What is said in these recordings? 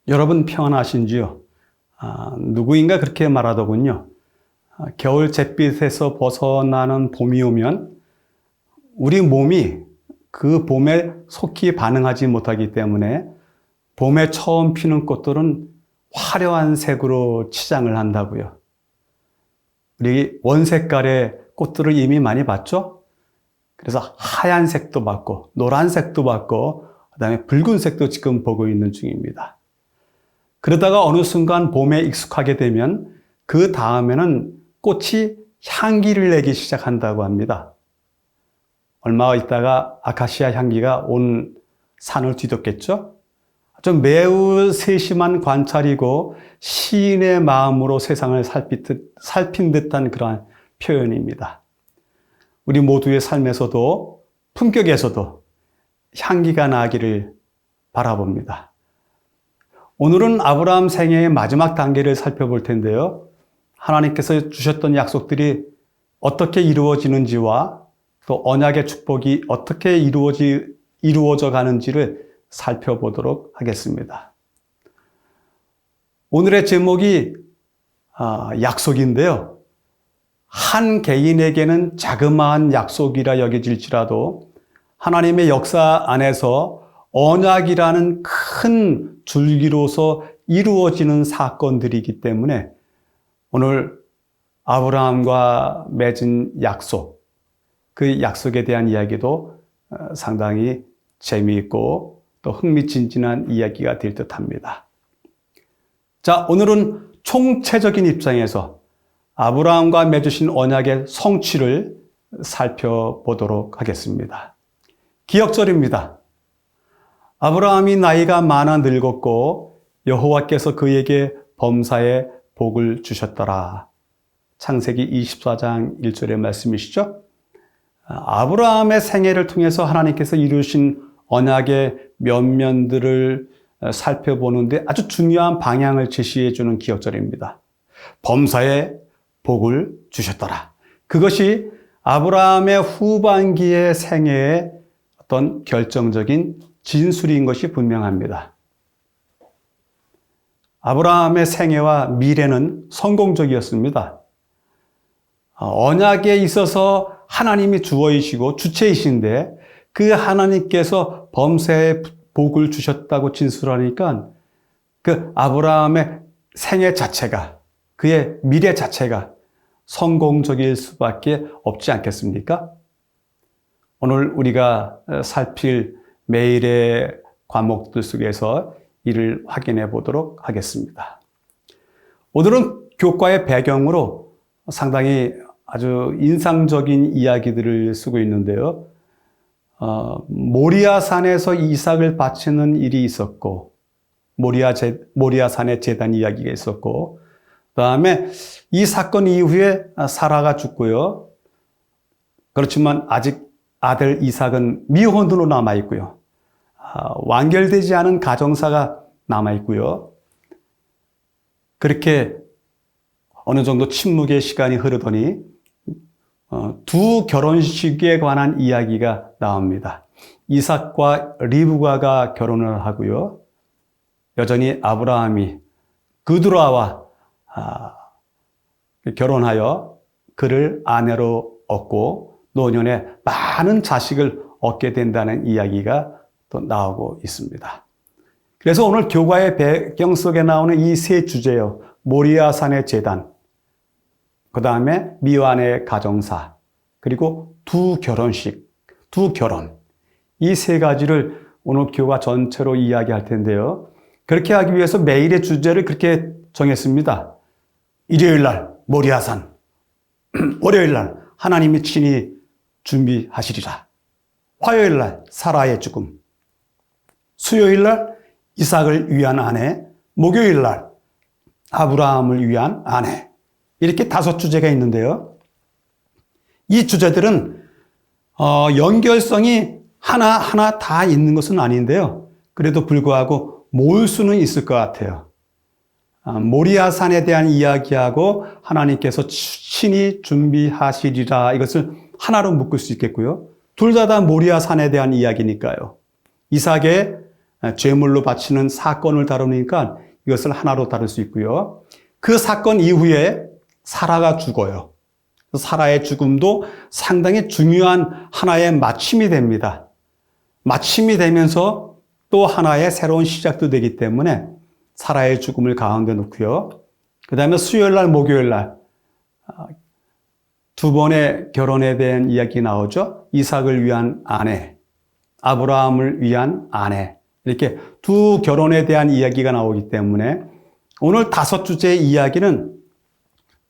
여러분 평안하신지요? 누구인가 그렇게 말하더군요. 겨울 잿빛에서 벗어나는 봄이 오면 우리 몸이 그 봄에 속히 반응하지 못하기 때문에 봄에 처음 피는 꽃들은 화려한 색으로 치장을 한다고요. 우리 원색깔의 꽃들을 이미 많이 봤죠? 그래서 하얀색도 봤고 노란색도 봤고 그다음에 붉은색도 지금 보고 있는 중입니다. 그러다가 어느 순간 봄에 익숙하게 되면 그 다음에는 꽃이 향기를 내기 시작한다고 합니다. 얼마 있다가 아카시아 향기가 온 산을 뒤덮겠죠? 좀 매우 세심한 관찰이고 시인의 마음으로 세상을 살핀 듯한 그러한 표현입니다. 우리 모두의 삶에서도 품격에서도 향기가 나기를 바라봅니다. 오늘은 아브라함 생애의 마지막 단계를 살펴볼 텐데요. 하나님께서 주셨던 약속들이 어떻게 이루어지는지와 또 언약의 축복이 어떻게 이루어져 가는지를 살펴보도록 하겠습니다. 오늘의 제목이 약속인데요. 한 개인에게는 자그마한 약속이라 여겨질지라도 하나님의 역사 안에서 언약이라는 큰 줄기로서 이루어지는 사건들이기 때문에 오늘 아브라함과 맺은 약속, 그 약속에 대한 이야기도 상당히 재미있고 또 흥미진진한 이야기가 될 듯합니다. 자, 오늘은 총체적인 입장에서 아브라함과 맺으신 언약의 성취를 살펴보도록 하겠습니다. 기억절입니다. 아브라함이 나이가 많아 늙었고 여호와께서 그에게 범사에 복을 주셨더라. 창세기 24장 1절의 말씀이시죠? 아브라함의 생애를 통해서 하나님께서 이루신 언약의 면면들을 살펴보는데 아주 중요한 방향을 제시해 주는 기억절입니다. 범사에 복을 주셨더라. 그것이 아브라함의 후반기의 생애의 어떤 결정적인 진술인 것이 분명합니다. 아브라함의 생애와 미래는 성공적이었습니다. 언약에 있어서 하나님이 주어이시고 주체이신데 그 하나님께서 범사에 복을 주셨다고 진술하니까 그 아브라함의 생애 자체가 그의 미래 자체가 성공적일 수밖에 없지 않겠습니까? 오늘 우리가 살필 매일의 과목들 속에서 이를 확인해 보도록 하겠습니다. 오늘은 교과의 배경으로 상당히 아주 인상적인 이야기들을 쓰고 있는데요. 모리아산에서 이삭을 바치는 일이 있었고 모리아산의 제단 이야기가 있었고 그 다음에 이 사건 이후에 사라가 죽고요. 그렇지만 아직 아들 이삭은 미혼으로 남아있고요. 완결되지 않은 가정사가 남아있고요. 그렇게 어느 정도 침묵의 시간이 흐르더니 두 결혼식에 관한 이야기가 나옵니다. 이삭과 리브가가 결혼을 하고요. 여전히 아브라함이 그두라와 결혼하여 그를 아내로 얻고 노년에 많은 자식을 얻게 된다는 이야기가 또 나오고 있습니다. 그래서 오늘 교과의 배경 속에 나오는 이 세 주제요. 모리아산의 제단, 그 다음에 미완의 가정사, 그리고 두 결혼식, 두 결혼. 이 세 가지를 오늘 교과 전체로 이야기할 텐데요. 그렇게 하기 위해서 매일의 주제를 그렇게 정했습니다. 일요일 날 모리아산, 월요일 날 하나님이 친히 준비하시리라. 화요일 날 사라의 죽음, 수요일 날 이삭을 위한 아내, 목요일 날 아브라함을 위한 아내. 이렇게 5주제가 있는데요. 이 주제들은 연결성이 하나하나 다 있는 것은 아닌데요. 그래도 불구하고 모을 수는 있을 것 같아요. 모리아산에 대한 이야기하고 하나님께서 친히 준비하시리라 이것을 하나로 묶을 수 있겠고요. 둘 다 모리아산에 대한 이야기니까요. 이삭의 제물로 바치는 사건을 다루니까 이것을 하나로 다룰 수 있고요. 그 사건 이후에 사라가 죽어요. 사라의 죽음도 상당히 중요한 하나의 마침이 됩니다. 마침이 되면서 또 하나의 새로운 시작도 되기 때문에 사라의 죽음을 가운데 놓고요. 그 다음에 수요일 날, 목요일 날 두 번의 결혼에 대한 이야기 나오죠. 이삭을 위한 아내, 아브라함을 위한 아내, 이렇게 두 결혼에 대한 이야기가 나오기 때문에 오늘 다섯 주제의 이야기는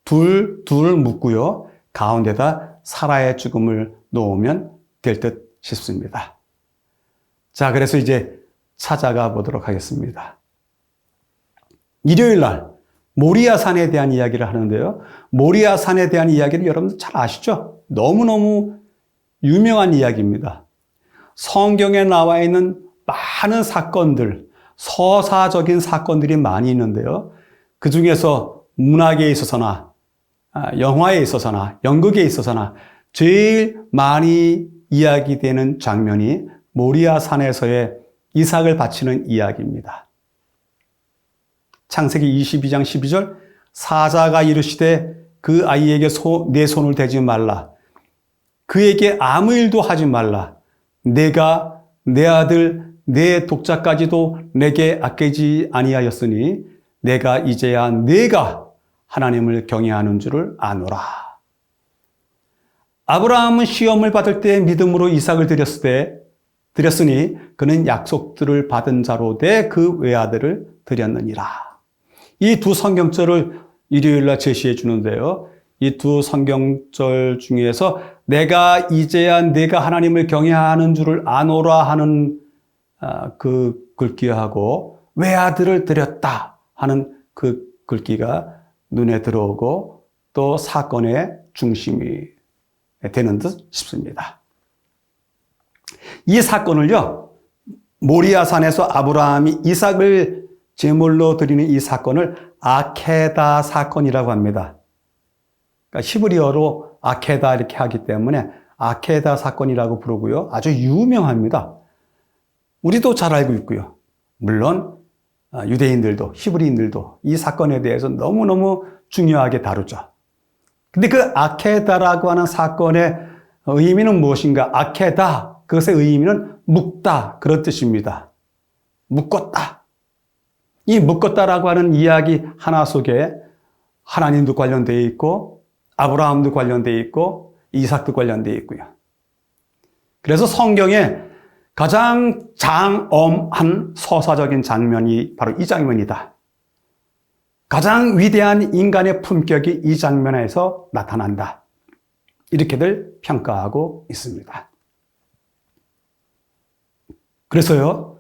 둘 묶고요. 가운데다 사라의 죽음을 놓으면 될 듯 싶습니다. 자, 그래서 이제 찾아가 보도록 하겠습니다. 일요일 날 모리아 산에 대한 이야기를 하는데요. 모리아 산에 대한 이야기를 여러분들 잘 아시죠? 너무너무 유명한 이야기입니다. 성경에 나와 있는 많은 사건들, 서사적인 사건들이 많이 있는데요. 그 중에서 문학에 있어서나 영화에 있어서나 연극에 있어서나 제일 많이 이야기되는 장면이 모리아 산에서의 이삭을 바치는 이야기입니다. 창세기 22장 12절 사자가 이르시되 그 아이에게 내 손을 대지 말라. 그에게 아무 일도 하지 말라. 내가 내 아들 내 독자까지도 내게 아끼지 아니하였으니 내가 이제야 내가 하나님을 경외하는 줄을 아노라. 아브라함은 시험을 받을 때 믿음으로 이삭을 드렸으니 그는 약속들을 받은 자로 돼 그 외아들을 드렸느니라. 이 두 성경절을 일요일날 제시해 주는데요. 이 두 성경절 중에서 내가 이제야 내가 하나님을 경외하는 줄을 아노라 하는 그 글귀하고 외아들을 드렸다 하는 그 글귀가 눈에 들어오고 또 사건의 중심이 되는 듯 싶습니다. 이 사건을요, 모리아산에서 아브라함이 이삭을 제물로 드리는 이 사건을 아케다 사건이라고 합니다. 그러니까 히브리어로 아케다 이렇게 하기 때문에 아케다 사건이라고 부르고요. 아주 유명합니다. 우리도 잘 알고 있고요. 물론 유대인들도 히브리인들도 이 사건에 대해서 너무너무 중요하게 다루죠. 근데 그 아케다라고 하는 사건의 의미는 무엇인가? 아케다, 그것의 의미는 묶다, 그런 뜻입니다. 묶었다. 이 묶었다라고 하는 이야기 하나 속에 하나님도 관련되어 있고 아브라함도 관련되어 있고 이삭도 관련되어 있고요. 그래서 성경에 가장 장엄한 서사적인 장면이 바로 이 장면이다. 가장 위대한 인간의 품격이 이 장면에서 나타난다. 이렇게들 평가하고 있습니다. 그래서요,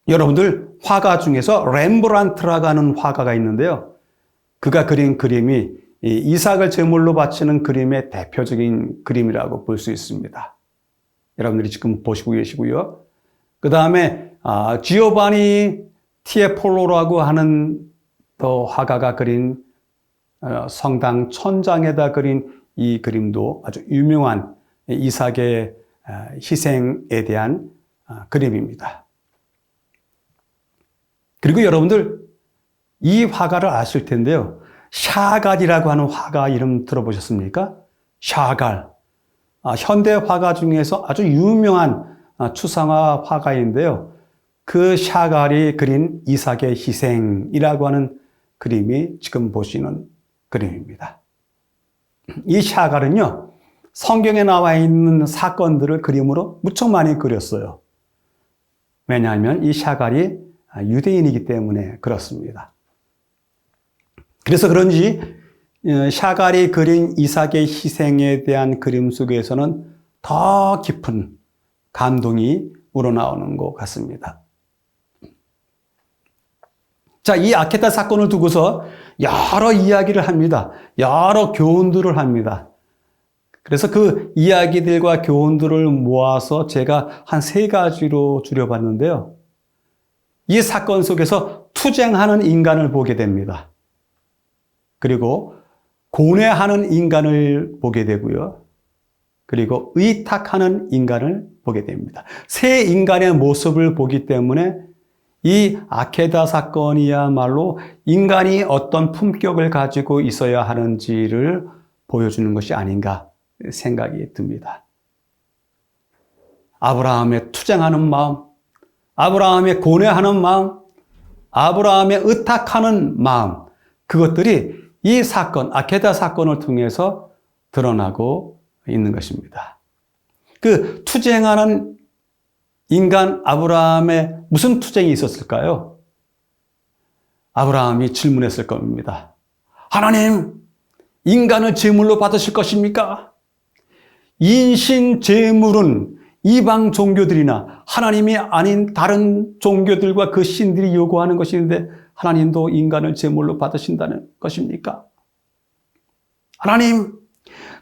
여러분들 화가 중에서 렘브란트라고 하는 화가가 있는데요. 그가 그린 그림이 이삭을 제물로 바치는 그림의 대표적인 그림이라고 볼 수 있습니다. 여러분들이 지금 보시고 계시고요. 그 다음에 지오바니 티에폴로라고 하는 또 화가가 그린 성당 천장에다 그린 이 그림도 아주 유명한 이삭의 희생에 대한 그림입니다. 그리고 여러분들 이 화가를 아실 텐데요. 샤갈이라고 하는 화가 이름 들어보셨습니까? 샤갈. 현대 화가 중에서 아주 유명한 추상화 화가인데요. 그 샤갈이 그린 이삭의 희생이라고 하는 그림이 지금 보시는 그림입니다. 이 샤갈은요, 성경에 나와 있는 사건들을 그림으로 무척 많이 그렸어요. 왜냐하면 이 샤갈이 유대인이기 때문에 그렇습니다. 그래서 그런지 샤갈이 그린 이삭의 희생에 대한 그림 속에서는 더 깊은 감동이 우러나오는 것 같습니다. 자, 이 아케다 사건을 두고서 여러 이야기를 합니다. 여러 교훈들을 합니다. 그래서 그 이야기들과 교훈들을 모아서 제가 한 3가지로 줄여봤는데요. 이 사건 속에서 투쟁하는 인간을 보게 됩니다. 그리고 고뇌하는 인간을 보게 되고요. 그리고 의탁하는 인간을 보게 됩니다. 세 인간의 모습을 보기 때문에 이 아케다 사건이야말로 인간이 어떤 품격을 가지고 있어야 하는지를 보여주는 것이 아닌가 생각이 듭니다. 아브라함의 투쟁하는 마음, 아브라함의 고뇌하는 마음, 아브라함의 의탁하는 마음, 그것들이 이 사건, 아케다 사건을 통해서 드러나고 있는 것입니다. 그 투쟁하는 인간 아브라함에 무슨 투쟁이 있었을까요? 아브라함이 질문했을 겁니다. 하나님, 인간을 제물로 받으실 것입니까? 인신 제물은 이방 종교들이나 하나님이 아닌 다른 종교들과 그 신들이 요구하는 것인데 하나님도 인간을 제물로 받으신다는 것입니까? 하나님,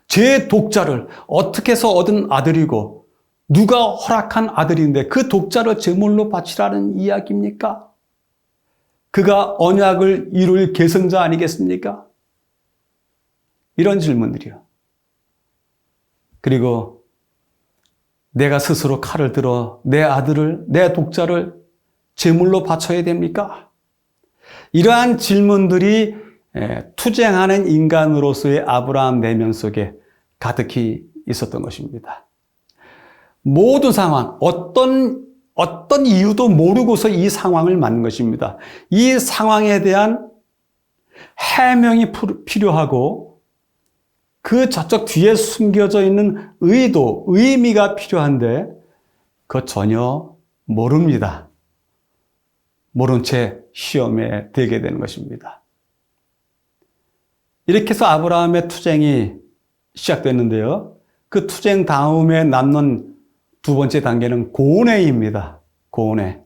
제 독자를 어떻게 해서 얻은 아들이고 누가 허락한 아들인데 그 독자를 제물로 바치라는 이야기입니까? 그가 언약을 이룰 계승자 아니겠습니까? 이런 질문들이요. 그리고 내가 스스로 칼을 들어 내 아들을, 내 독자를 제물로 바쳐야 됩니까? 이러한 질문들이 투쟁하는 인간으로서의 아브라함 내면 속에 가득히 있었던 것입니다. 모든 상황, 어떤 이유도 모르고서 이 상황을 만든 것입니다. 이 상황에 대한 해명이 필요하고 그 저쪽 뒤에 숨겨져 있는 의도, 의미가 필요한데 그거 전혀 모릅니다. 모른 채 시험에 들게 되는 것입니다. 이렇게 해서 아브라함의 투쟁이 시작됐는데요. 그 투쟁 다음에 남는 두 번째 단계는 고뇌입니다. 고뇌.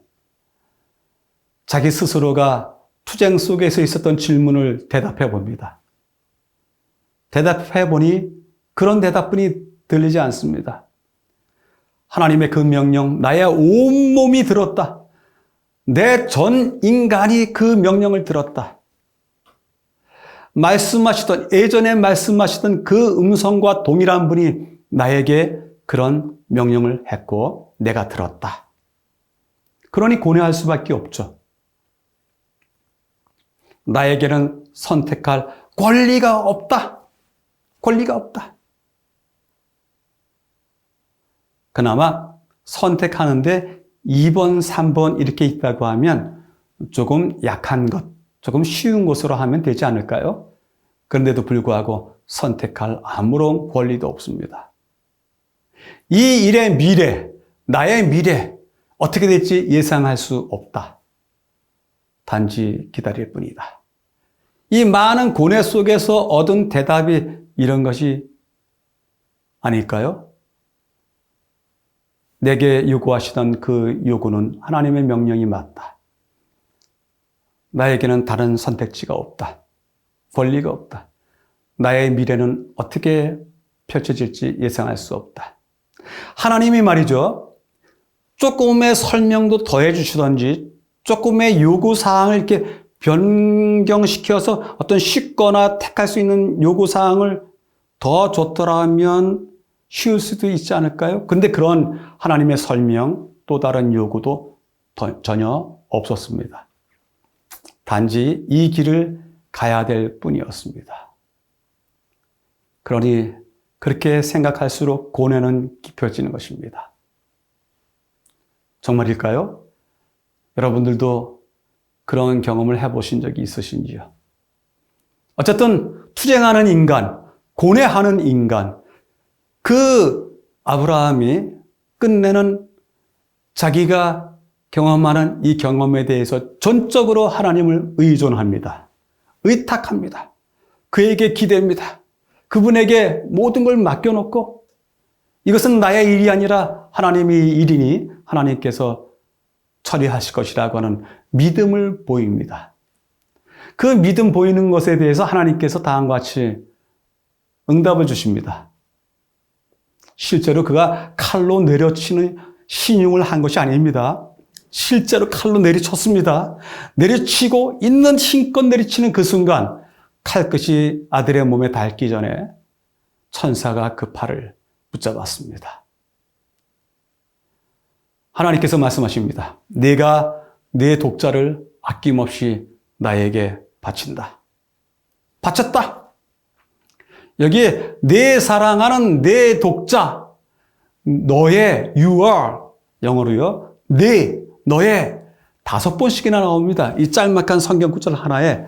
자기 스스로가 투쟁 속에서 있었던 질문을 대답해 봅니다. 대답해 보니 그런 대답뿐이 들리지 않습니다. 하나님의 그 명령, 나의 온몸이 들었다. 내 전 인간이 그 명령을 들었다. 예전에 말씀하시던 그 음성과 동일한 분이 나에게 그런 명령을 했고 내가 들었다. 그러니 고뇌할 수밖에 없죠. 나에게는 선택할 권리가 없다. 권리가 없다. 그나마 선택하는데 2번, 3번 이렇게 있다고 하면 조금 약한 것, 조금 쉬운 것으로 하면 되지 않을까요? 그런데도 불구하고 선택할 아무런 권리도 없습니다. 이 일의 미래, 나의 미래 어떻게 될지 예상할 수 없다. 단지 기다릴 뿐이다. 이 많은 고뇌 속에서 얻은 대답이 이런 것이 아닐까요? 내게 요구하시던 그 요구는 하나님의 명령이 맞다. 나에게는 다른 선택지가 없다. 권리가 없다. 나의 미래는 어떻게 펼쳐질지 예상할 수 없다. 하나님이 말이죠. 조금의 설명도 더해 주시던지 조금의 요구사항을 이렇게 변경시켜서 어떤 쉽거나 택할 수 있는 요구사항을 더 줬더라면 쉬울 수도 있지 않을까요? 근데 그런 하나님의 설명, 또 다른 요구도 전혀 없었습니다. 단지 이 길을 가야 될 뿐이었습니다. 그러니 그렇게 생각할수록 고뇌는 깊어지는 것입니다. 정말일까요? 여러분들도 그런 경험을 해보신 적이 있으신지요? 어쨌든 투쟁하는 인간, 고뇌하는 인간, 그 아브라함이 끝내는 자기가 경험하는 이 경험에 대해서 전적으로 하나님을 의존합니다. 의탁합니다. 그에게 기대입니다. 그분에게 모든 걸 맡겨놓고 이것은 나의 일이 아니라 하나님의 일이니 하나님께서 처리하실 것이라고 하는 믿음을 보입니다. 그 믿음 보이는 것에 대해서 하나님께서 다음과 같이 응답을 주십니다. 실제로 그가 칼로 내려치는 신용을 한 것이 아닙니다. 실제로 칼로 내리쳤습니다. 내리치고 있는 힘껏 내리치는 그 순간 칼끝이 아들의 몸에 닿기 전에 천사가 그 팔을 붙잡았습니다. 하나님께서 말씀하십니다. 네가 내 독자를 아낌없이 나에게 바친다. 바쳤다. 여기에 내 사랑하는 내 독자, 너의 you are, 영어로요. 너의 5번씩이나 나옵니다. 이 짤막한 성경 구절 하나에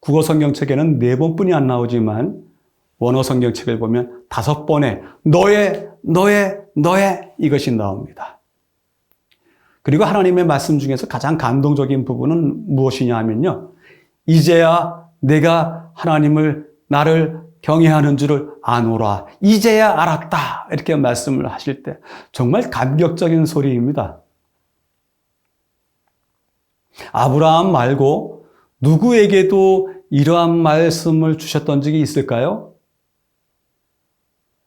국어 성경책에는 4번뿐이 안 나오지만 원어 성경책을 보면 5번에 너의 이것이 나옵니다. 그리고 하나님의 말씀 중에서 가장 감동적인 부분은 무엇이냐 하면요. 이제야 내가 나를 경외하는 줄을 아노라. 이제야 알았다. 이렇게 말씀을 하실 때 정말 감격적인 소리입니다. 아브라함 말고 누구에게도 이러한 말씀을 주셨던 적이 있을까요?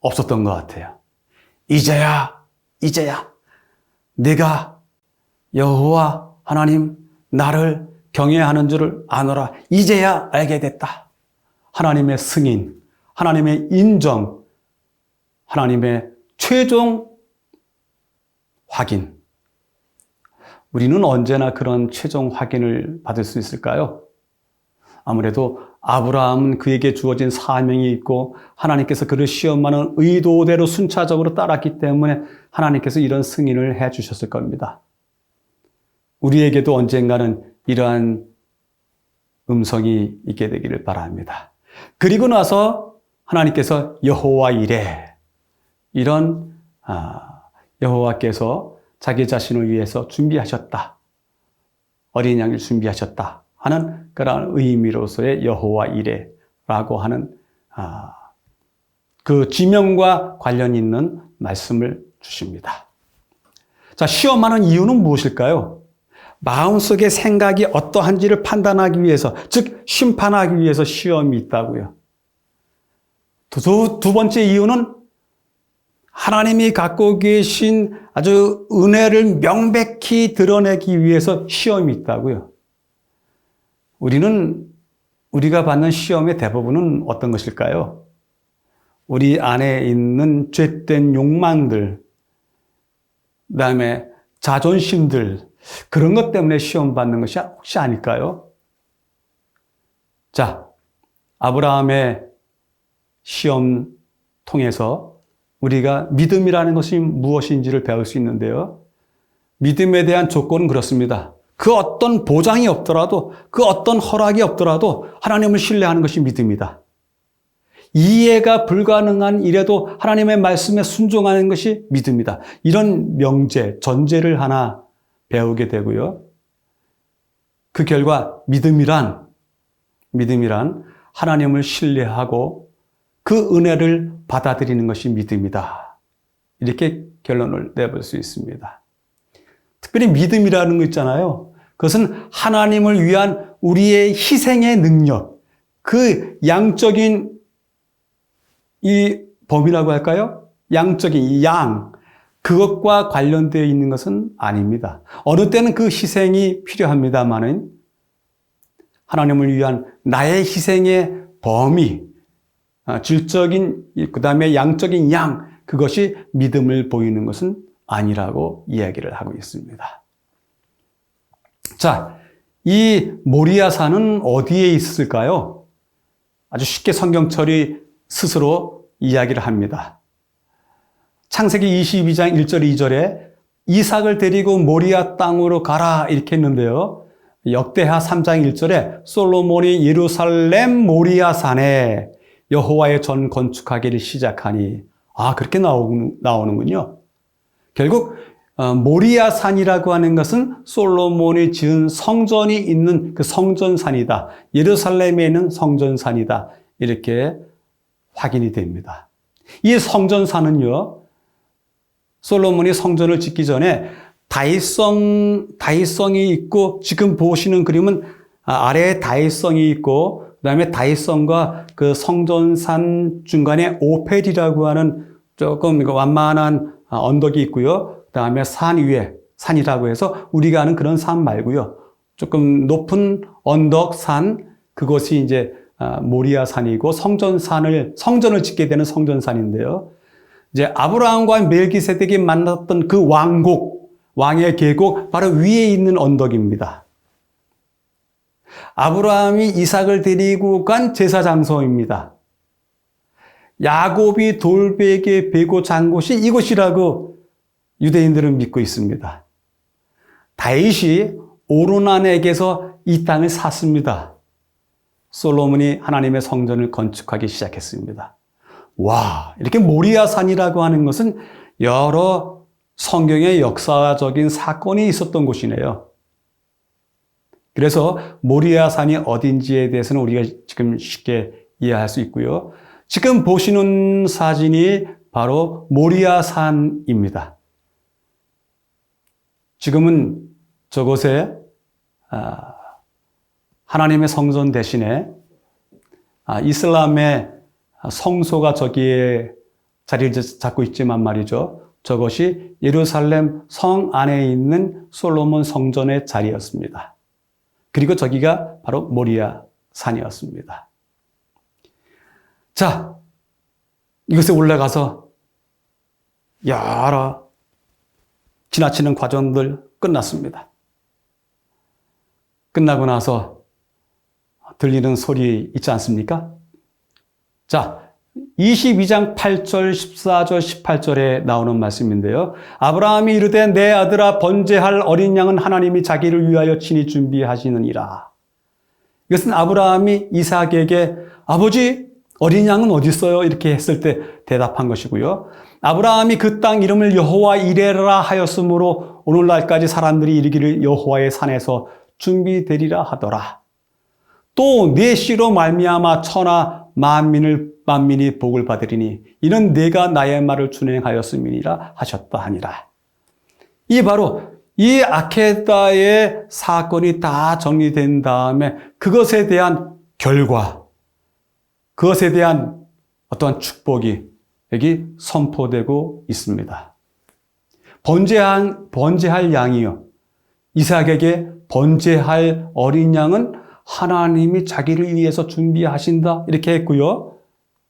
없었던 것 같아요. 이제야 내가 여호와 하나님 나를 경외하는 줄을 아노라. 이제야 알게 됐다. 하나님의 승인, 하나님의 인정, 하나님의 최종 확인. 우리는 언제나 그런 최종 확인을 받을 수 있을까요? 아무래도 아브라함은 그에게 주어진 사명이 있고 하나님께서 그를 시험하는 의도대로 순차적으로 따랐기 때문에 하나님께서 이런 승인을 해 주셨을 겁니다. 우리에게도 언젠가는 이러한 음성이 있게 되기를 바랍니다. 그리고 나서 하나님께서 여호와 이레, 이런 여호와께서 자기 자신을 위해서 준비하셨다. 어린 양을 준비하셨다 하는 그런 의미로서의 여호와 이레라고 하는 그 지명과 관련 있는 말씀을 주십니다. 자, 시험하는 이유는 무엇일까요? 마음속의 생각이 어떠한지를 판단하기 위해서, 즉 심판하기 위해서 시험이 있다고요. 두 번째 이유는 하나님이 갖고 계신 아주 은혜를 명백히 드러내기 위해서 시험이 있다고요. 우리가 받는 시험의 대부분은 어떤 것일까요? 우리 안에 있는 죄된 욕망들, 그다음에 자존심들, 그런 것 때문에 시험 받는 것이 혹시 아닐까요? 자, 아브라함의 시험 통해서 우리가 믿음이라는 것이 무엇인지를 배울 수 있는데요. 믿음에 대한 조건은 그렇습니다. 그 어떤 보장이 없더라도, 그 어떤 허락이 없더라도 하나님을 신뢰하는 것이 믿음이다. 이해가 불가능한 일에도 하나님의 말씀에 순종하는 것이 믿음이다. 이런 전제를 하나 배우게 되고요. 그 결과 믿음이란 하나님을 신뢰하고 그 은혜를 받아들이는 것이 믿음이다. 이렇게 결론을 내볼 수 있습니다. 특별히 믿음이라는 거 있잖아요. 그것은 하나님을 위한 우리의 희생의 능력, 그 양적인 이 범위라고 할까요? 양적인 이 양, 그것과 관련되어 있는 것은 아닙니다. 어느 때는 그 희생이 필요합니다만은 하나님을 위한 나의 희생의 범위, 질적인, 그 다음에 양적인 양, 그것이 믿음을 보이는 것은 아니라고 이야기를 하고 있습니다. 자, 이 모리아산은 어디에 있을까요? 아주 쉽게 성경철이 스스로 이야기를 합니다. 창세기 22장 1절 2절에 이삭을 데리고 모리아 땅으로 가라 이렇게 했는데요. 역대하 3장 1절에 솔로몬이 예루살렘 모리아산에 여호와의 전 건축하기를 시작하니 그렇게 나오는군요. 결국 모리아산이라고 하는 것은 솔로몬이 지은 성전이 있는 그 성전산이다. 예루살렘에 있는 성전산이다. 이렇게 확인이 됩니다. 이 성전산은요, 솔로몬이 성전을 짓기 전에 다윗성이 있고, 지금 보시는 그림은 아래에 다윗성이 있고, 그 다음에 다윗성과 그 성전산 중간에 오펠이라고 하는 조금 완만한 언덕이 있고요. 그 다음에 산 위에, 산이라고 해서 우리가 아는 그런 산 말고요. 조금 높은 언덕, 산, 그것이 이제 모리아산이고 성전을 짓게 되는 성전산인데요. 이제 아브라함과 멜기세덱이 만났던 그 왕국, 왕의 계곡 바로 위에 있는 언덕입니다. 아브라함이 이삭을 데리고 간 제사 장소입니다. 야곱이 돌베개 베고 잔 곳이 이곳이라고 유대인들은 믿고 있습니다. 다윗이 오르난에게서 이 땅을 샀습니다. 솔로몬이 하나님의 성전을 건축하기 시작했습니다. 와, 이렇게 모리아산이라고 하는 것은 여러 성경의 역사적인 사건이 있었던 곳이네요. 그래서 모리아산이 어딘지에 대해서는 우리가 지금 쉽게 이해할 수 있고요. 지금 보시는 사진이 바로 모리아산입니다. 지금은 저곳에 하나님의 성전 대신에 이슬람의 성소가 저기에 자리를 잡고 있지만 말이죠. 저것이 예루살렘 성 안에 있는 솔로몬 성전의 자리였습니다. 그리고 저기가 바로 모리아 산이었습니다. 자, 이곳에 올라가서 여러 지나치는 과정들 끝났습니다. 끝나고 나서 들리는 소리 있지 않습니까? 자, 22장 8절, 14절, 18절에 나오는 말씀인데요. 아브라함이 이르되 내 아들아 번제할 어린 양은 하나님이 자기를 위하여 친히 준비하시느니라. 이것은 아브라함이 이삭에게 아버지 어린 양은 어디 있어요? 이렇게 했을 때 대답한 것이고요. 아브라함이 그 땅 이름을 여호와 이레라 하였으므로 오늘날까지 사람들이 이르기를 여호와의 산에서 준비되리라 하더라. 또 내 씨로 말미암아 천하 만민이 복을 받으리니 이는 내가 나의 말을 준행하였음이니라 하셨다 하니라. 이 바로 이 아케다의 사건이 다 정리된 다음에 그것에 대한 결과, 그것에 대한 어떠한 축복이 여기 선포되고 있습니다. 번제할 양이요. 이삭에게 번제할 어린 양은 하나님이 자기를 위해서 준비하신다. 이렇게 했고요.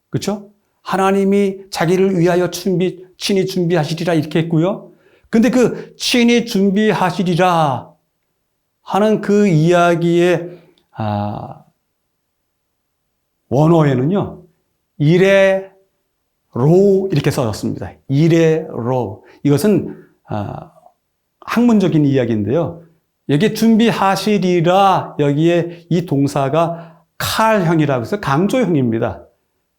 그렇죠? 하나님이 자기를 위하여 친히 준비하시리라. 이렇게 했고요. 근데 그 친히 준비하시리라 하는 그 이야기의 원어에는요. 이레로 이렇게 써졌습니다. 이레로. 이것은 학문적인 이야기인데요. 여기 준비하시리라 여기에 이 동사가 칼형이라고 해서 강조형입니다.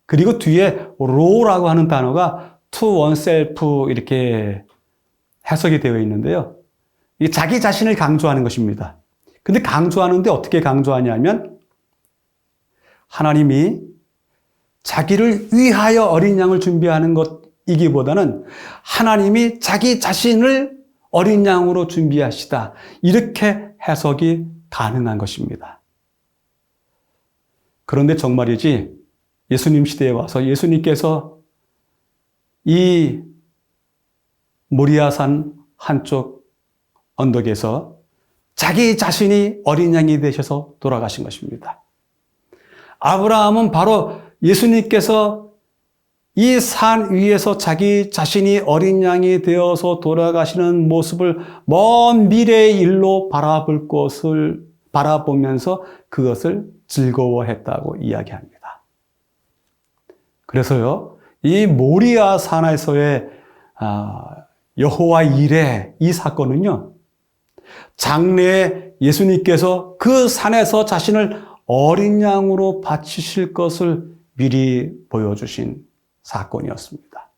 그리고 뒤에 로라고 하는 단어가 to oneself 이렇게 해석이 되어 있는데요. 이게 자기 자신을 강조하는 것입니다. 근데 강조하는데 어떻게 강조하냐면 하나님이 자기를 위하여 어린 양을 준비하는 것이기보다는 하나님이 자기 자신을 어린 양으로 준비하시다. 이렇게 해석이 가능한 것입니다. 그런데 정말이지 예수님 시대에 와서 예수님께서 이 모리아산 한쪽 언덕에서 자기 자신이 어린 양이 되셔서 돌아가신 것입니다. 아브라함은 바로 예수님께서 이 산 위에서 자기 자신이 어린 양이 되어서 돌아가시는 모습을 먼 미래의 일로 바라볼 것을 바라보면서 그것을 즐거워했다고 이야기합니다. 그래서요, 이 모리아 산에서의 여호와 이레 이 사건은요, 장래에 예수님께서 그 산에서 자신을 어린 양으로 바치실 것을 미리 보여주신 사건이었습니다.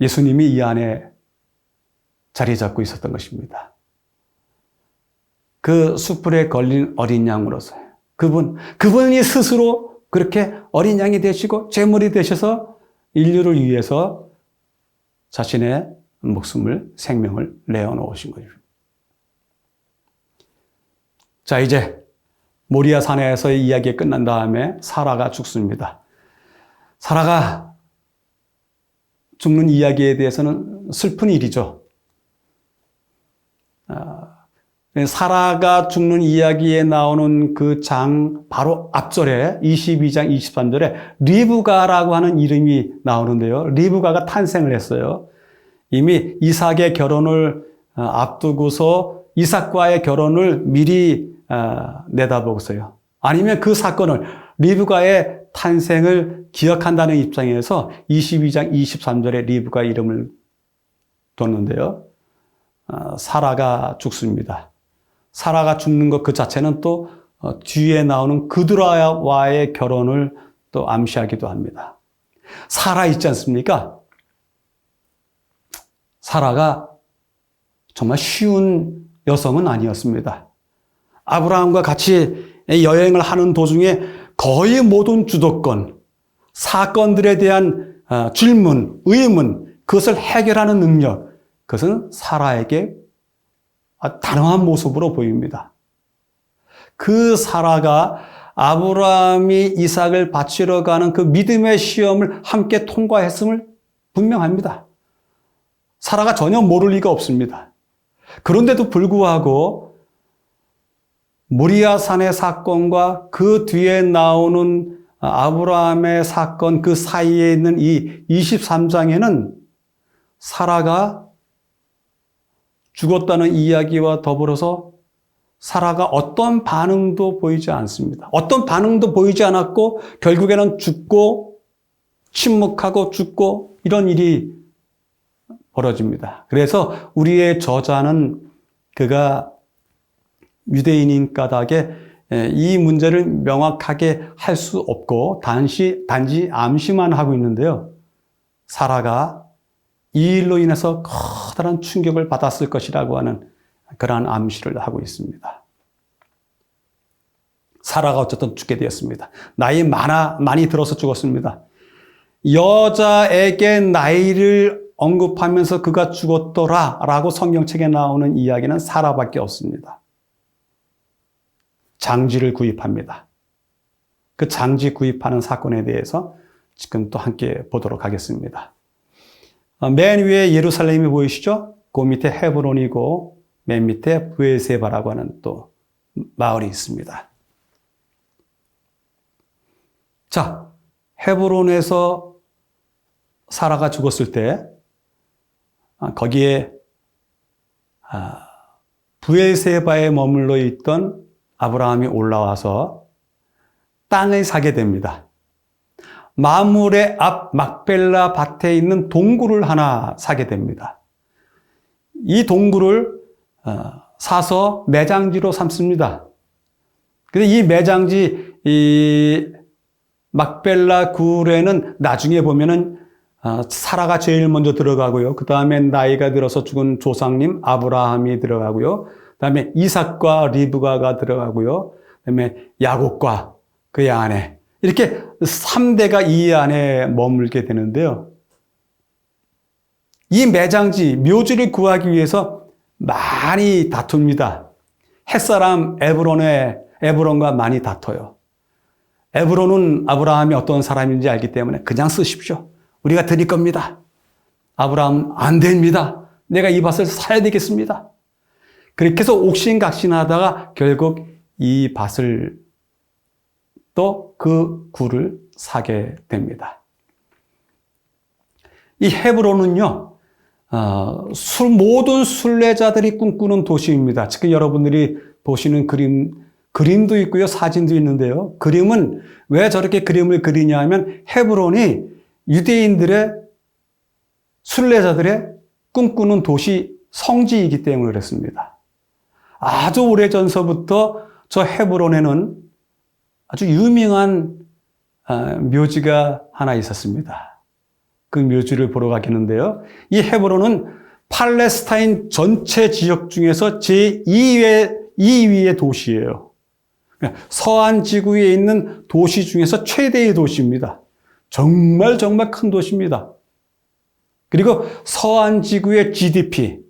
예수님이 이 안에 자리 잡고 있었던 것입니다. 그 숯불에 걸린 어린 양으로서요. 그분이 스스로 그렇게 어린 양이 되시고 제물이 되셔서 인류를 위해서 자신의 생명을 내어놓으신 거죠. 자, 이제 모리아 산에서의 이야기가 끝난 다음에 사라가 죽습니다. 사라가 죽는 이야기에 대해서는 슬픈 일이죠. 사라가 죽는 이야기에 나오는 그 바로 앞절에 22장 23절에 리브가라고 하는 이름이 나오는데요. 리브가가 탄생을 했어요. 이미 이삭의 결혼을 앞두고서 이삭과의 결혼을 미리 내다보고서요. 아니면 그 사건을 리브가의 탄생을 기억한다는 입장에서 22장 23절에 리브가 이름을 뒀는데요. 사라가 죽습니다. 사라가 죽는 것 그 자체는 또 뒤에 나오는 그드라와의 결혼을 또 암시하기도 합니다. 사라 있지 않습니까? 사라가 정말 쉬운 여성은 아니었습니다. 아브라함과 같이 여행을 하는 도중에 거의 모든 주도권, 사건들에 대한 질문, 의문, 그것을 해결하는 능력, 그것은 사라에게 단호한 모습으로 보입니다. 그 사라가 아브라함이 이삭을 바치러 가는 그 믿음의 시험을 함께 통과했음을 분명합니다. 사라가 전혀 모를 리가 없습니다. 그런데도 불구하고 모리아산의 사건과 그 뒤에 나오는 아브라함의 사건 그 사이에 있는 이 23장에는 사라가 죽었다는 이야기와 더불어서 사라가 어떤 반응도 보이지 않습니다. 어떤 반응도 보이지 않았고 결국에는 죽고 침묵하고 죽고 이런 일이 벌어집니다. 그래서 우리의 저자는 그가 유대인인 까닭에 이 문제를 명확하게 할 수 없고 단지 암시만 하고 있는데요. 사라가 이 일로 인해서 커다란 충격을 받았을 것이라고 하는 그러한 암시를 하고 있습니다. 사라가 어쨌든 죽게 되었습니다. 나이 많이 들어서 죽었습니다. 여자에게 나이를 언급하면서 그가 죽었더라 라고 성경책에 나오는 이야기는 사라밖에 없습니다. 장지를 구입합니다. 그 장지 구입하는 사건에 대해서 지금 또 함께 보도록 하겠습니다. 맨 위에 예루살렘이 보이시죠? 그 밑에 헤브론이고 맨 밑에 브에세바라고 하는 또 마을이 있습니다. 자, 헤브론에서 사라가 죽었을 때 거기에 브에세바에 머물러 있던 아브라함이 올라와서 땅을 사게 됩니다. 마므레 앞 막벨라 밭에 있는 동굴을 하나 사게 됩니다. 이 동굴을 사서 매장지로 삼습니다. 근데 이 매장지, 이 막벨라 굴에는 나중에 보면은 사라가 제일 먼저 들어가고요. 그 다음에 나이가 들어서 죽은 조상님 아브라함이 들어가고요. 그 다음에 이삭과 리브가가 들어가고요. 그 다음에 야곱과 그의 아내. 이렇게 3대가 이 안에 머물게 되는데요. 이 매장지, 묘지를 구하기 위해서 많이 다툽니다. 햇사람 에브론과 많이 다퉈요. 에브론은 아브라함이 어떤 사람인지 알기 때문에 그냥 쓰십시오. 우리가 드릴 겁니다. 아브라함 안 됩니다. 내가 이 밭을 사야 되겠습니다. 그렇게 해서 옥신각신하다가 결국 이 밭을 또 그 굴을 사게 됩니다. 이 헤브론은요, 모든 순례자들이 꿈꾸는 도시입니다. 지금 여러분들이 보시는 그림도 있고요, 사진도 있는데요. 그림은 왜 저렇게 그림을 그리냐 하면 헤브론이 유대인들의 순례자들의 꿈꾸는 도시 성지이기 때문에 그렇습니다. 아주 오래전서부터 저 헤브론에는 아주 유명한 묘지가 하나 있었습니다. 그 묘지를 보러 가겠는데요. 이 헤브론은 팔레스타인 전체 지역 중에서 제2위의 도시예요. 서한 지구에 있는 도시 중에서 최대의 도시입니다. 정말 큰 도시입니다. 그리고 서한 지구의 GDP,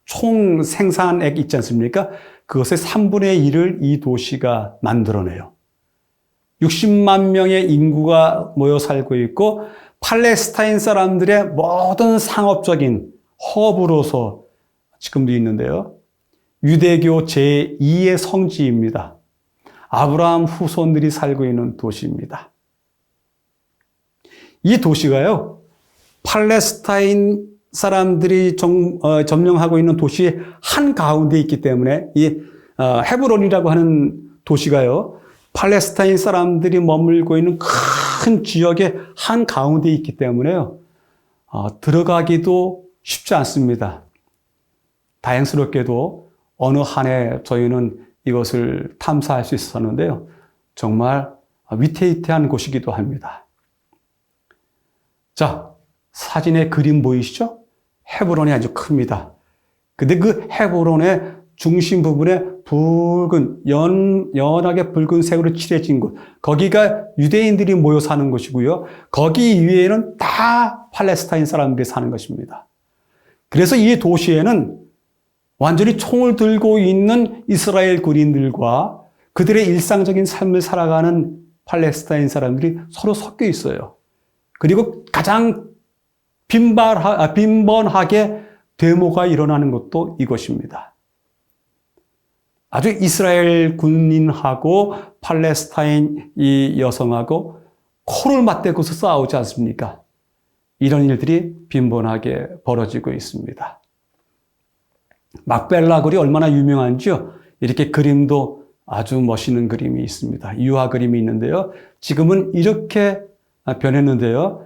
총 생산액 있지 않습니까? 그것의 3분의 1을 이 도시가 만들어내요. 60만 명의 인구가 모여 살고 있고 팔레스타인 사람들의 모든 상업적인 허브로서 지금도 있는데요. 유대교 제2의 성지입니다. 아브라함 후손들이 살고 있는 도시입니다. 이 도시가요, 팔레스타인 사람들이 점령하고 있는 도시 한 가운데 있기 때문에 이 헤브론이라고 하는 도시가요, 팔레스타인 사람들이 머물고 있는 큰 지역의 한 가운데 있기 때문에요, 들어가기도 쉽지 않습니다. 다행스럽게도 어느 한 해 저희는 이것을 탐사할 수 있었는데요, 정말 위태위태한 곳이기도 합니다. 자, 사진에 그림 보이시죠? 헤브론이 아주 큽니다. 근데 그 헤브론의 중심 부분에 붉은, 연하게 붉은색으로 칠해진 곳, 거기가 유대인들이 모여 사는 곳이고요. 거기 위에는 다 팔레스타인 사람들이 사는 것입니다. 그래서 이 도시에는 완전히 총을 들고 있는 이스라엘 군인들과 그들의 일상적인 삶을 살아가는 팔레스타인 사람들이 서로 섞여 있어요. 그리고 가장 빈번하게 데모가 일어나는 것도 이것입니다. 아주 이스라엘 군인하고 팔레스타인 이 여성하고 코를 맞대고서 싸우지 않습니까? 이런 일들이 빈번하게 벌어지고 있습니다. 막벨라 글이 얼마나 유명한지요? 이렇게 그림도 아주 멋있는 그림이 있습니다. 유화 그림이 있는데요. 지금은 이렇게 변했는데요.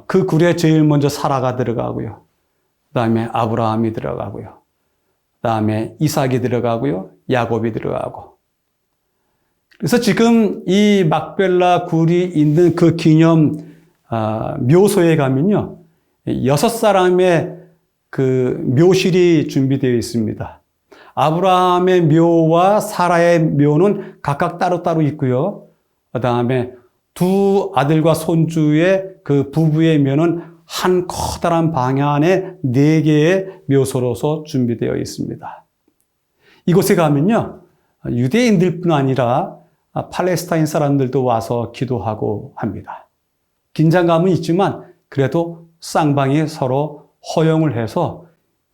그 굴에 제일 먼저 사라가 들어가고요. 그 다음에 아브라함이 들어가고요. 그 다음에 이삭이 들어가고요. 야곱이 들어가고. 그래서 지금 이 막벨라 굴이 있는 그 기념 묘소에 가면요, 6사람의 그 묘실이 준비되어 있습니다. 아브라함의 묘와 사라의 묘는 각각 따로따로 있고요. 그 다음에 두 아들과 손주의 그 부부의 묘는 한 커다란 방 안에 4개의 묘소로서 준비되어 있습니다. 이곳에 가면요, 유대인들뿐 아니라 팔레스타인 사람들도 와서 기도하고 합니다. 긴장감은 있지만 그래도 쌍방이 서로 허용을 해서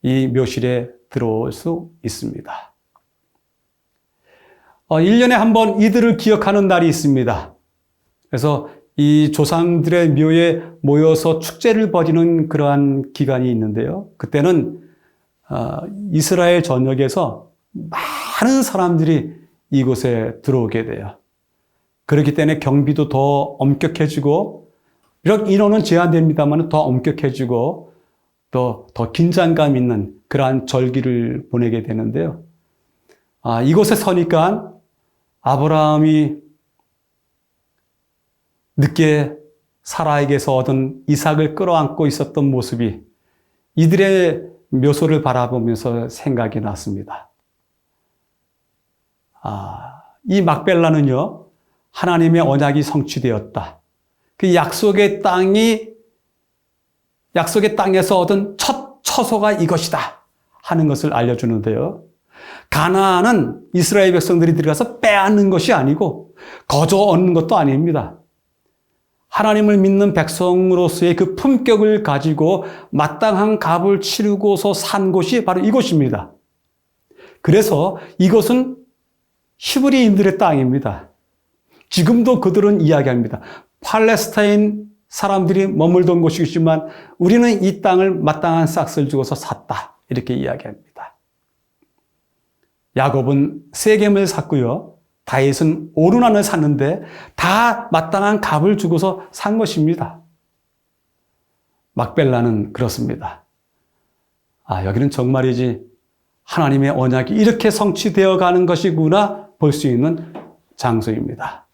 이 묘실에 들어올 수 있습니다. 1년에 한 번 이들을 기억하는 날이 있습니다. 그래서 이 조상들의 묘에 모여서 축제를 벌이는 그러한 기간이 있는데요. 그때는 이스라엘 전역에서 많은 사람들이 이곳에 들어오게 돼요. 그렇기 때문에 경비도 더 엄격해지고, 이런 인원은 제한됩니다만 더 엄격해지고 더 긴장감 있는 그러한 절기를 보내게 되는데요. 이곳에 서니까 아브라함이 늦게 사라에게서 얻은 이삭을 끌어안고 있었던 모습이 이들의 묘소를 바라보면서 생각이 났습니다. 이 막벨라는요, 하나님의 언약이 성취되었다. 그 약속의 땅에서 얻은 첫 처소가 이것이다 하는 것을 알려주는데요. 가나안은 이스라엘 백성들이 들어가서 빼앗는 것이 아니고 거저 얻는 것도 아닙니다. 하나님을 믿는 백성으로서의 그 품격을 가지고 마땅한 값을 치르고서 산 곳이 바로 이곳입니다. 그래서 이것은 히브리인들의 땅입니다. 지금도 그들은 이야기합니다. 팔레스타인 사람들이 머물던 곳이지만 우리는 이 땅을 마땅한 싹을 주고서 샀다. 이렇게 이야기합니다. 야곱은 세겜을 샀고요. 다윗은 오르난을 샀는데 다 마땅한 값을 주고서 산 것입니다. 막벨라는 그렇습니다. 여기는 정말이지 하나님의 언약이 이렇게 성취되어 가는 것이구나 볼 수 있는 장소입니다.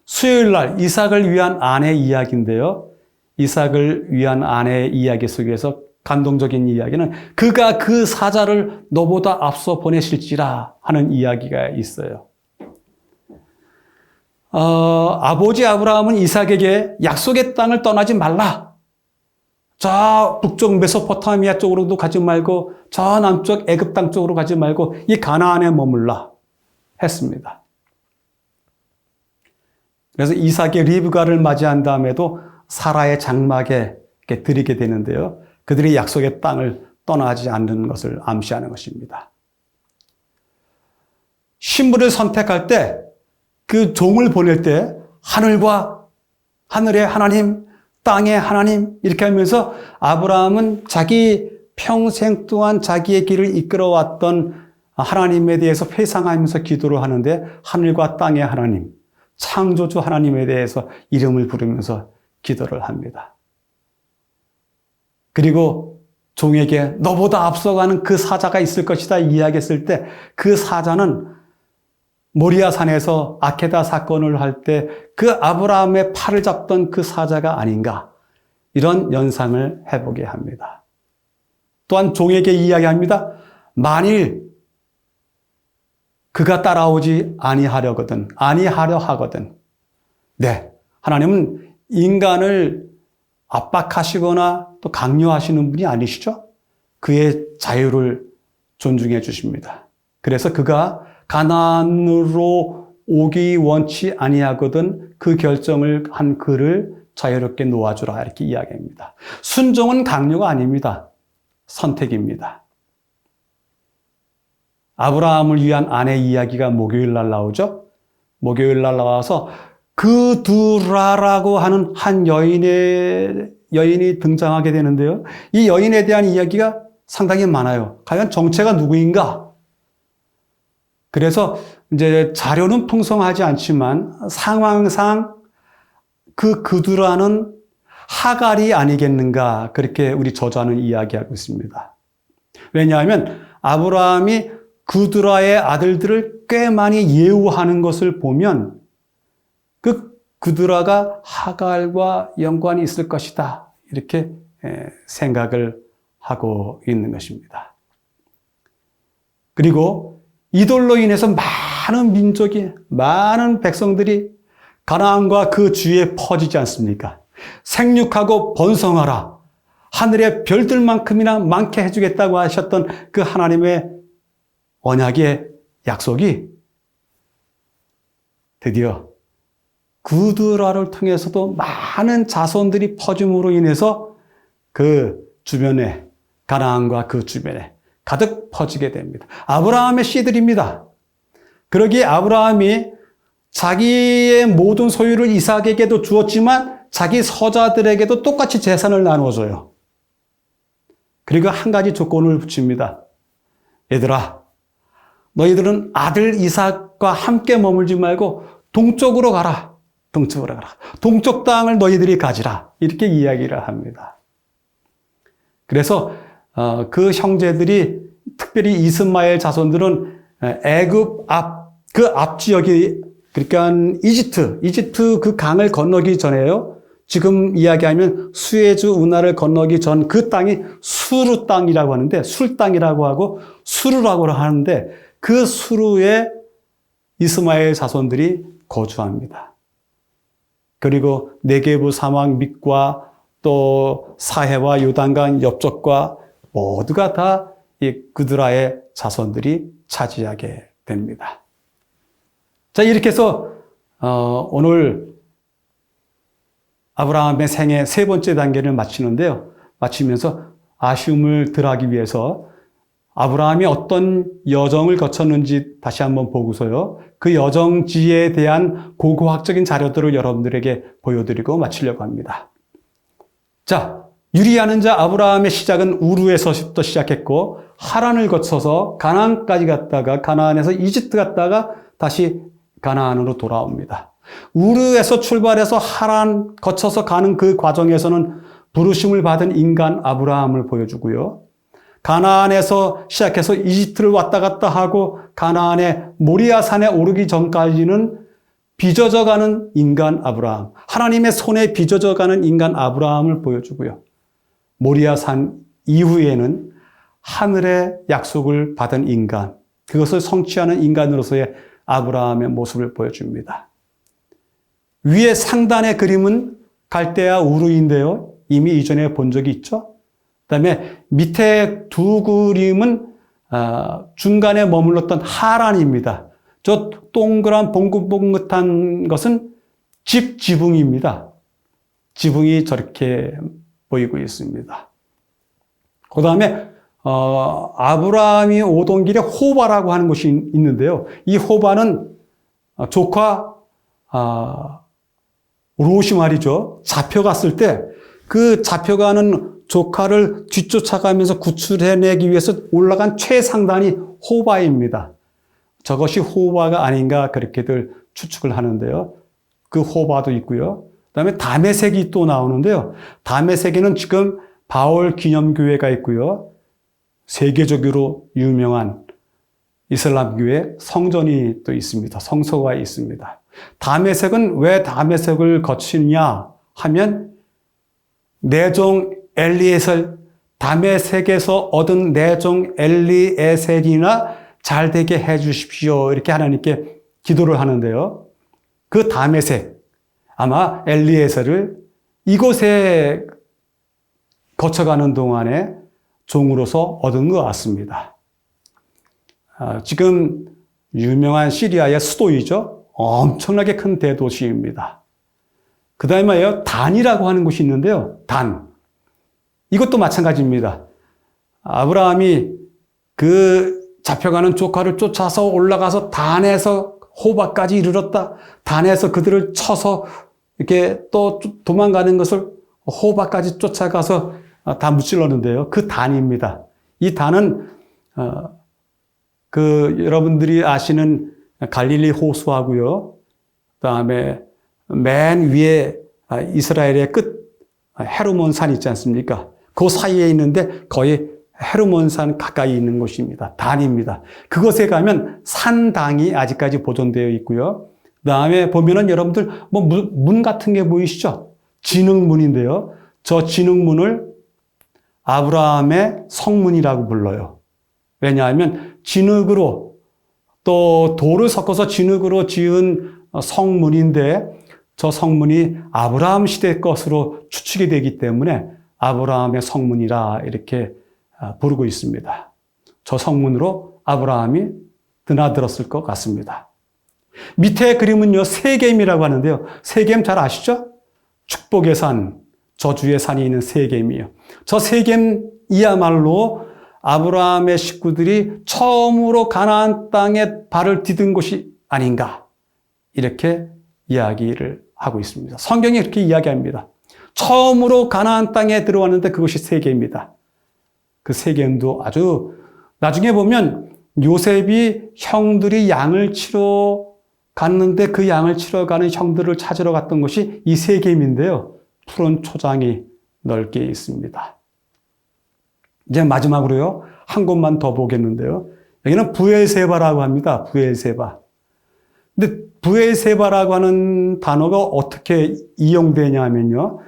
수요일 날 이삭을 위한 아내의 이야기인데요. 이삭을 위한 아내의 이야기 속에서 감동적인 이야기는 그가 그 사자를 너보다 앞서 보내실지라 하는 이야기가 있어요. 아버지 아브라함은 이삭에게 약속의 땅을 떠나지 말라. 저 북쪽 메소포타미아 쪽으로도 가지 말고 저 남쪽 애굽 땅 쪽으로 가지 말고 이 가나안에 머물라 했습니다. 그래서 이삭의 리브가를 맞이한 다음에도 사라의 장막에 들이게 되는데요. 그들이 약속의 땅을 떠나지 않는 것을 암시하는 것입니다. 신부를 선택할 때 그 종을 보낼 때 하늘에 하나님 땅의 하나님 이렇게 하면서 아브라함은 자기 평생 동안 자기의 길을 이끌어왔던 하나님에 대해서 회상하면서 기도를 하는데 하늘과 땅의 하나님, 창조주 하나님에 대해서 이름을 부르면서 기도를 합니다. 그리고 종에게 너보다 앞서가는 그 사자가 있을 것이다 이야기했을 때 그 사자는 모리아 산에서 아케다 사건을 할 때 그 아브라함의 팔을 잡던 그 사자가 아닌가 이런 연상을 해보게 합니다. 또한 종에게 이야기합니다. 만일 그가 따라오지 아니하려 하거든. 네, 하나님은 인간을 압박하시거나 또 강요하시는 분이 아니시죠? 그의 자유를 존중해 주십니다. 그래서 그가 가나안으로 오기 원치 아니하거든 그 결정을 한 그를 자유롭게 놓아주라 이렇게 이야기합니다. 순종은 강요가 아닙니다. 선택입니다. 아브라함을 위한 아내 이야기가 목요일 날 나오죠? 목요일 날 나와서 그두라라고 하는 한 여인이 등장하게 되는데요. 이 여인에 대한 이야기가 상당히 많아요. 과연 정체가 누구인가? 그래서 이제 자료는 풍성하지 않지만 상황상 그두라는 하갈이 아니겠는가? 그렇게 우리 저자는 이야기하고 있습니다. 왜냐하면 아브라함이 그두라의 아들들을 꽤 많이 예우하는 것을 보면 그두라가 하갈과 연관이 있을 것이다. 이렇게 생각을 하고 있는 것입니다. 그리고 이돌로 인해서 많은 백성들이 가나안과 그 주위에 퍼지지 않습니까? 생육하고 번성하라. 하늘의 별들만큼이나 많게 해주겠다고 하셨던 그 하나님의 언약의 약속이 드디어 그두라를 통해서도 많은 자손들이 퍼짐으로 인해서 그 주변에 가나안과 그 주변에 가득 퍼지게 됩니다. 아브라함의 씨들입니다. 그러기에 아브라함이 자기의 모든 소유를 이삭에게도 주었지만 자기 서자들에게도 똑같이 재산을 나누어줘요. 그리고 한 가지 조건을 붙입니다. 얘들아, 너희들은 아들 이삭과 함께 머물지 말고 동쪽으로 가라. 동쪽 땅을 너희들이 가지라. 이렇게 이야기를 합니다. 그래서 그 형제들이 특별히 이스마엘 자손들은 애굽 앞 지역이 그러니까 이집트 그 강을 건너기 전에요. 지금 이야기하면 수에즈 운하를 건너기 전 그 땅이 수르 땅이라고 하는데 술 땅이라고 하고 수르라고 하는데 그 수르에 이스마엘 자손들이 거주합니다. 그리고 네게부 사막 밑과 또 사해와 요단강 옆쪽과 모두가 다 이 그두라의 자손들이 차지하게 됩니다. 자, 이렇게 해서 오늘 아브라함의 생애 세 번째 단계를 마치는데요. 마치면서 아쉬움을 덜하기 위해서 아브라함이 어떤 여정을 거쳤는지 다시 한번 보고서요. 그 여정지에 대한 고고학적인 자료들을 여러분들에게 보여드리고 마치려고 합니다. 자, 유리하는 자 아브라함의 시작은 우르에서부터 시작했고 하란을 거쳐서 가나안까지 갔다가 가나안에서 이집트 갔다가 다시 가나안으로 돌아옵니다. 우르에서 출발해서 하란 거쳐서 가는 그 과정에서는 부르심을 받은 인간 아브라함을 보여주고요. 가나안에서 시작해서 이집트를 왔다 갔다 하고 가나안의 모리아 산에 오르기 전까지는 빚어져가는 인간 아브라함, 하나님의 손에 빚어져가는 인간 아브라함을 보여주고요. 모리아 산 이후에는 하늘의 약속을 받은 인간, 그것을 성취하는 인간으로서의 아브라함의 모습을 보여줍니다. 위에 상단의 그림은 갈대아 우르인데요. 이미 이전에 본 적이 있죠. 그다음에 밑에 두 그림은 중간에 머물렀던 하란입니다. 저 동그란 봉긋봉긋한 것은 지붕입니다. 지붕이 저렇게 보이고 있습니다. 그 다음에 아브라함이 오던 길에 호바라고 하는 곳이 있는데요. 이 호바는 조카 롯이 말이죠. 잡혀갔을 때 그 잡혀가는 조카를 뒤쫓아가면서 구출해내기 위해서 올라간 최상단이 호바입니다. 저것이 호바가 아닌가 그렇게들 추측을 하는데요. 그 호바도 있고요. 그다음에 다메섹이 또 나오는데요. 다메섹에는 지금 바울 기념교회가 있고요. 세계적으로 유명한 이슬람교회 성전이 또 있습니다. 성소가 있습니다. 다메섹은 왜 다메섹을 거치느냐 하면 내종 엘리에셀, 다메섹에서 얻은 내종 엘리에셀이나 잘 되게 해 주십시오. 이렇게 하나님께 기도를 하는데요. 그 다메섹, 아마 엘리에셀을 이곳에 거쳐가는 동안에 종으로서 얻은 것 같습니다. 지금 유명한 시리아의 수도이죠. 엄청나게 큰 대도시입니다. 그 다음에 단이라고 하는 곳이 있는데요. 단. 이것도 마찬가지입니다. 아브라함이 그 잡혀가는 조카를 쫓아서 올라가서 단에서 호바까지 이르렀다. 단에서 그들을 쳐서 이렇게 또 도망가는 것을 호바까지 쫓아가서 다 무찔렀는데요. 그 단입니다. 이 단은 여러분들이 아시는 갈릴리 호수하고요. 그다음에 맨 위에 이스라엘의 끝 헤르몬 산 있지 않습니까? 그 사이에 있는데 거의 헤르몬 산 가까이 있는 곳입니다. 단입니다. 그곳에 가면 산당이 아직까지 보존되어 있고요. 그다음에 보면은 여러분들 뭐 문 같은 게 보이시죠? 진흥문인데요. 저 진흥문을 아브라함의 성문이라고 불러요. 왜냐하면 진흙으로 또 돌을 섞어서 진흙으로 지은 성문인데 저 성문이 아브라함 시대 것으로 추측이 되기 때문에 아브라함의 성문이라 이렇게 부르고 있습니다. 저 성문으로 아브라함이 드나들었을 것 같습니다. 밑에 그림은요, 세겜이라고 하는데요. 세겜 잘 아시죠? 축복의 산, 저주의 산이 있는 세겜이요. 저 세겜이야말로 아브라함의 식구들이 처음으로 가나안 땅에 발을 디딘 곳이 아닌가 이렇게 이야기를 하고 있습니다. 성경이 이렇게 이야기합니다. 처음으로 가나안 땅에 들어왔는데 그것이 세겜입니다. 그 세겜도 아주 나중에 보면 요셉이 형들이 양을 치러 갔는데 그 양을 치러 가는 형들을 찾으러 갔던 것이 이 세겜인데요. 푸른 초장이 넓게 있습니다. 이제 마지막으로요. 한 곳만 더 보겠는데요. 여기는 부엘세바라고 합니다. 부엘세바. 근데 부엘세바라고 하는 단어가 어떻게 이용되냐 하면요.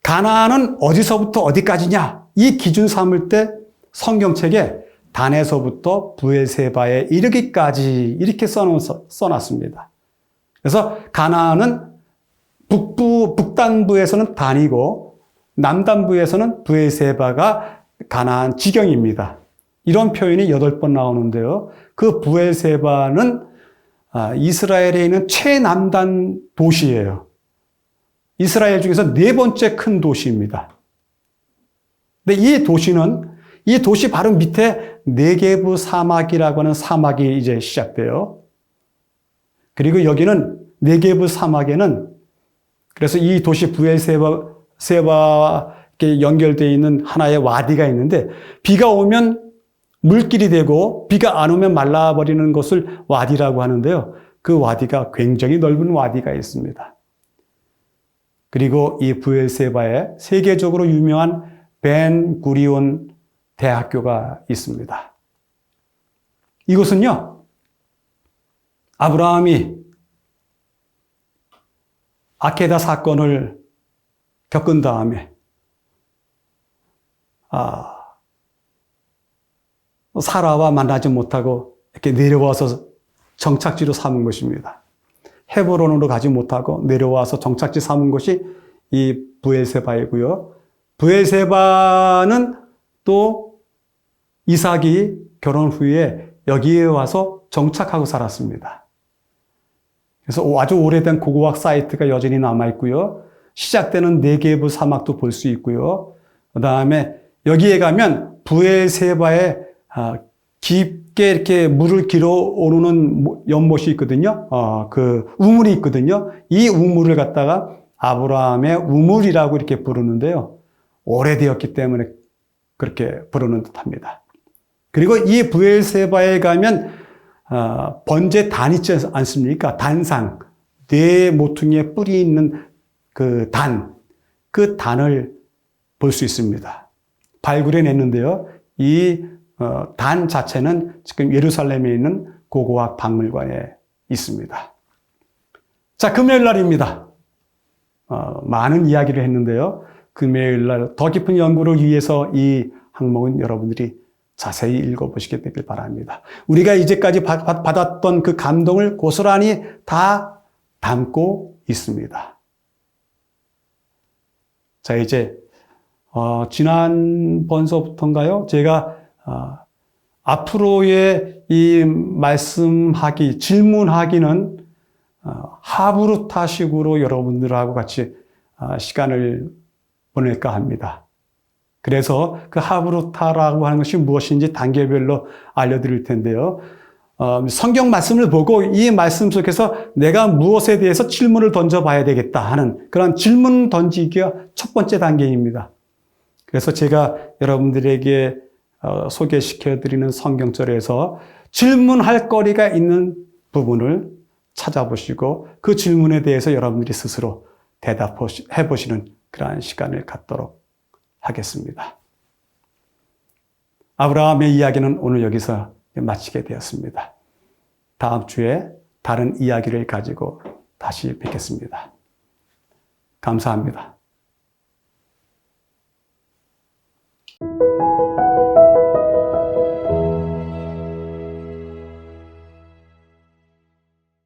가나안은 어디서부터 어디까지냐? 이 기준 삼을 때 성경책에 단에서부터 부엘세바에 이르기까지 이렇게 써놨습니다. 그래서 가나안은 북단부에서는 단이고 남단부에서는 부엘세바가 가나안 지경입니다. 이런 표현이 8번 나오는데요. 그 부엘세바는 이스라엘에 있는 최남단 도시예요. 이스라엘 중에서 4번째 큰 도시입니다. 근데 이 도시 바로 밑에 네게브 사막이라고 하는 사막이 이제 시작돼요. 그리고 여기는 네게브 사막에는 그래서 이 도시 부엘세바와 연결되어 있는 하나의 와디가 있는데 비가 오면 물길이 되고 비가 안 오면 말라버리는 것을 와디라고 하는데요. 그 와디가 굉장히 넓은 와디가 있습니다. 그리고 이 부엘세바에 세계적으로 유명한 벤 구리온 대학교가 있습니다. 이곳은요, 아브라함이 아케다 사건을 겪은 다음에 사라와 만나지 못하고 이렇게 내려와서 정착지로 삼은 것입니다. 헤브론으로 가지 못하고 내려와서 정착지 삼은 것이 이 부엘세바이고요. 부엘세바는 또 이삭이 결혼 후에 여기에 와서 정착하고 살았습니다. 그래서 아주 오래된 고고학 사이트가 여전히 남아있고요. 시작되는 네게브 사막도 볼 수 있고요. 그 다음에 여기에 가면 부엘세바에 깊게 이렇게 물을 길어 오르는 연못이 있거든요. 그 우물이 있거든요. 이 우물을 갖다가 아브라함의 우물이라고 이렇게 부르는데요. 오래되었기 때문에 그렇게 부르는 듯합니다. 그리고 이 브엘세바에 가면 번제 단 있지 않습니까? 단상, 네 모퉁이에 뿌리 있는 그 단을 볼 수 있습니다. 발굴해냈는데요. 이 단 자체는 지금 예루살렘에 있는 고고학 박물관에 있습니다. 자, 금요일 날입니다. 많은 이야기를 했는데요. 금요일 날 더 깊은 연구를 위해서 이 항목은 여러분들이 자세히 읽어보시게 되길 바랍니다. 우리가 이제까지 받았던 그 감동을 고스란히 다 담고 있습니다. 자, 이제 지난번서부터인가요? 제가 앞으로의 이 질문하기는 하브루타식으로 여러분들하고 같이 시간을 보낼까 합니다. 그래서 그 하브루타라고 하는 것이 무엇인지 단계별로 알려드릴 텐데요. 성경 말씀을 보고 이 말씀 속에서 내가 무엇에 대해서 질문을 던져봐야 되겠다 하는 그런 질문 던지기가 첫 번째 단계입니다. 그래서 제가 여러분들에게 소개시켜드리는 성경절에서 질문할 거리가 있는 부분을 찾아보시고 그 질문에 대해서 여러분들이 스스로 대답해 보시는 그러한 시간을 갖도록 하겠습니다. 아브라함의 이야기는 오늘 여기서 마치게 되었습니다. 다음 주에 다른 이야기를 가지고 다시 뵙겠습니다. 감사합니다.